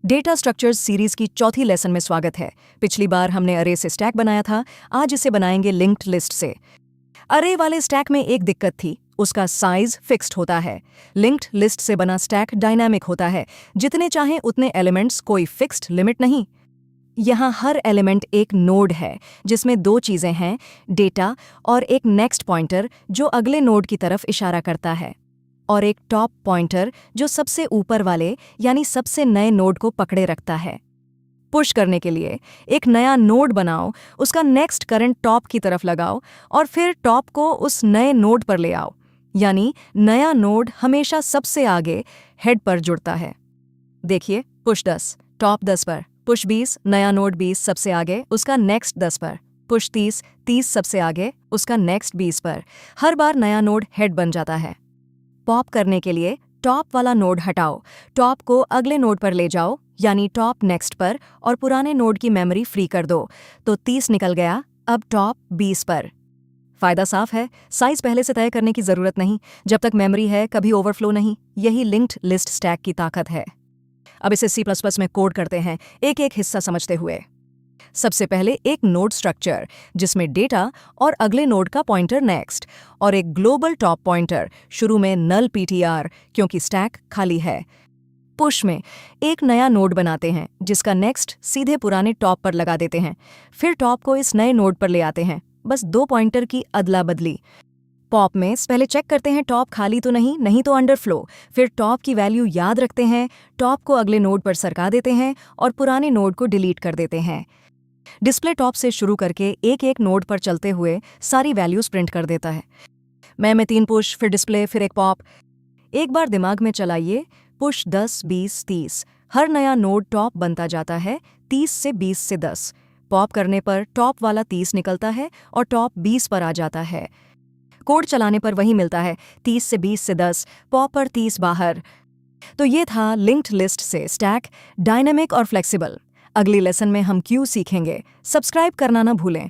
Data structures series की चौथी lesson में स्वागत है। पिछली बार हमने अरे से स्टैक बनाया था, आज इसे बनाएंगे लिंक्ड लिस्ट से। अरे वाले स्टैक में एक दिक्कत थी, उसका साइज फिक्स्ड होता है। लिंक्ड लिस्ट से बना स्टैक डायनामिक होता है, जितने चाहें उतने एलिमेंट्स, कोई फिक्स्ड लिमिट नहीं। यहाँ हर एलिमेंट एक नोड है जिसमें दो चीजें हैं, डेटा और एक नेक्स्ट पॉइंटर जो अगले नोड की तरफ इशारा करता है, और एक टॉप पॉइंटर जो सबसे ऊपर वाले यानी सबसे नए नोड को पकड़े रखता है। पुश करने के लिए एक नया नोड बनाओ, उसका नेक्स्ट करंट टॉप की तरफ लगाओ और फिर टॉप को उस नए नोड पर ले आओ, यानी नया नोड हमेशा सबसे आगे हेड पर जुड़ता है। देखिए, पुश 10 टॉप 10 पर, पुश 20 नया नोड 20 सबसे आगे उसका नेक्स्ट 10 पर, पुश 30 30 सबसे आगे उसका नेक्स्ट 20 पर। हर बार नया नोड हेड बन जाता है। पॉप करने के लिए टॉप वाला नोड हटाओ, टॉप को अगले नोड पर ले जाओ यानी टॉप नेक्स्ट पर, और पुराने नोड की मेमोरी फ्री कर दो, तो 30 निकल गया, अब टॉप 20 पर। फायदा साफ है, साइज पहले से तय करने की जरूरत नहीं, जब तक मेमोरी है कभी ओवरफ्लो नहीं। यही लिंक्ड लिस्ट स्टैक की ताकत है। अब इसे C++ में कोड करते हैं, एक एक हिस्सा समझते हुए। सबसे पहले एक नोड स्ट्रक्चर जिसमें डेटा और अगले नोड का पॉइंटर नेक्स्ट, और एक ग्लोबल टॉप पॉइंटर, शुरू में नल PTR क्योंकि स्टैक खाली है। पुश में एक नया नोड बनाते हैं जिसका नेक्स्ट सीधे पुराने टॉप पर लगा देते हैं, फिर टॉप को इस नए नोड पर ले आते हैं, बस दो पॉइंटर की अदला बदली। पॉप में पहले चेक करते हैं टॉप खाली तो नहीं तो अंडरफ्लो, फिर टॉप की वैल्यू याद रखते हैं, टॉप को अगले नोड पर सरका देते हैं और पुराने नोड को डिलीट कर देते हैं। डिस्प्ले टॉप से शुरू करके एक एक नोड पर चलते हुए सारी वैल्यूज प्रिंट कर देता है। मैं 3 पुश, फिर डिस्प्ले, फिर एक पॉप। एक बार दिमाग में चलाइए, पुश 10 20 30, हर नया नोड टॉप बनता जाता है 30 से 20 से 10। पॉप करने पर टॉप वाला 30 निकलता है और टॉप 20 पर आ जाता है। कोड चलाने पर वही मिलता है, 30 से 20 से 10, पॉप पर 30 बाहर। तो ये था लिंक्ड लिस्ट से स्टैक, डायनामिक और फ्लेक्सिबल। अगली लेसन में हम क्यों सीखेंगे। सब्सक्राइब करना ना भूलें।